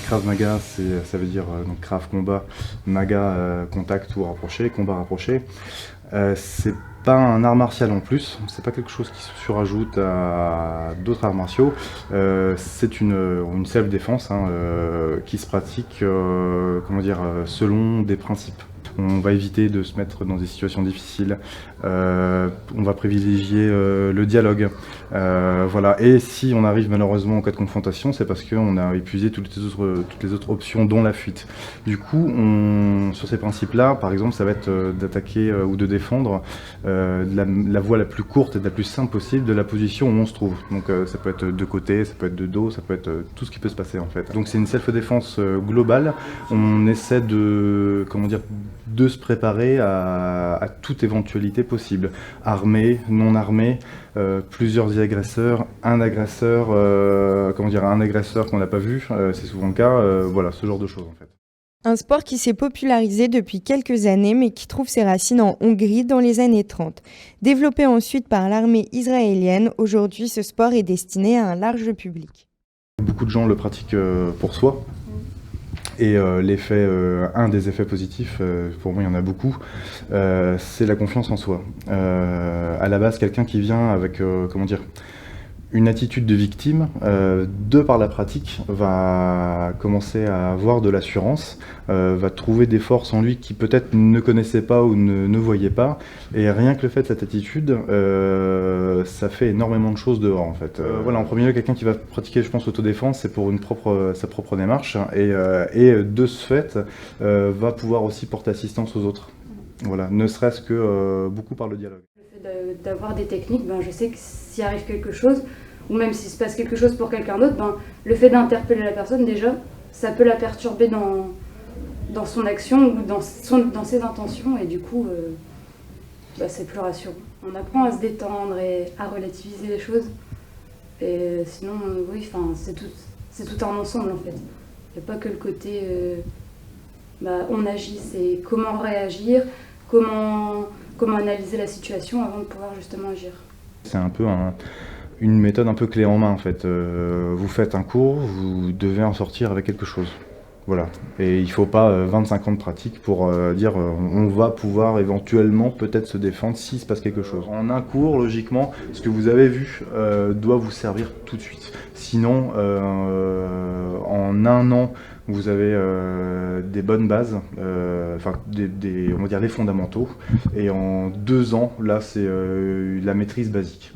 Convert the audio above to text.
Krav Maga, ça veut dire donc Krav combat, Maga contact ou rapproché, combat rapproché. C'est pas un art martial en plus, c'est pas quelque chose qui se surajoute à d'autres arts martiaux. C'est une self-défense qui se pratique selon des principes. On va éviter de se mettre dans des situations difficiles, on va privilégier le dialogue. Voilà. Et si on arrive malheureusement en cas de confrontation, c'est parce qu'on a épuisé toutes les autres options, dont la fuite. Du coup, sur ces principes-là, par exemple, ça va être d'attaquer ou de défendre la voie la plus courte et la plus simple possible de la position où on se trouve. Donc ça peut être de côté, ça peut être de dos, ça peut être tout ce qui peut se passer en fait. Donc c'est une self-défense globale. On essaie de se préparer à toute éventualité possible. Armé, non armé, plusieurs agresseurs, un agresseur qu'on n'a pas vu, c'est souvent le cas, voilà, ce genre de choses en fait. Un sport qui s'est popularisé depuis quelques années mais qui trouve ses racines en Hongrie dans les années 30. Développé ensuite par l'armée israélienne, aujourd'hui ce sport est destiné à un large public. Beaucoup de gens le pratiquent pour soi. Et un des effets positifs, pour moi il y en a beaucoup, c'est la confiance en soi. À la base, quelqu'un qui vient avec une attitude de victime, de par la pratique, va commencer à avoir de l'assurance, va trouver des forces en lui qui peut-être ne connaissait pas ou ne voyait pas, et rien que le fait de cette attitude, ça fait énormément de choses dehors en fait. Voilà, en premier lieu, quelqu'un qui va pratiquer, je pense, l'autodéfense, c'est pour sa propre démarche, et de ce fait, va pouvoir aussi porter assistance aux autres. Voilà, ne serait-ce que beaucoup par le dialogue. D'avoir des techniques, je sais que s'il arrive quelque chose, ou même s'il se passe quelque chose pour quelqu'un d'autre, le fait d'interpeller la personne, déjà, ça peut la perturber dans son action ou dans ses intentions, et du coup, c'est plus rassurant. On apprend à se détendre et à relativiser les choses, et sinon, c'est tout un ensemble en fait. Il n'y a pas que le côté on agit, c'est comment réagir, comment analyser la situation avant de pouvoir justement agir. C'est un peu une méthode un peu clé en main en fait. Vous faites un cours, vous devez en sortir avec quelque chose. Voilà. Et il ne faut pas 25 ans de pratique pour dire on va pouvoir éventuellement peut-être se défendre s'il se passe quelque chose. En un cours, logiquement, ce que vous avez vu doit vous servir tout de suite. Sinon, en un an, vous avez des bonnes bases, on va dire les fondamentaux, et en 2 ans, là, c'est la maîtrise basique.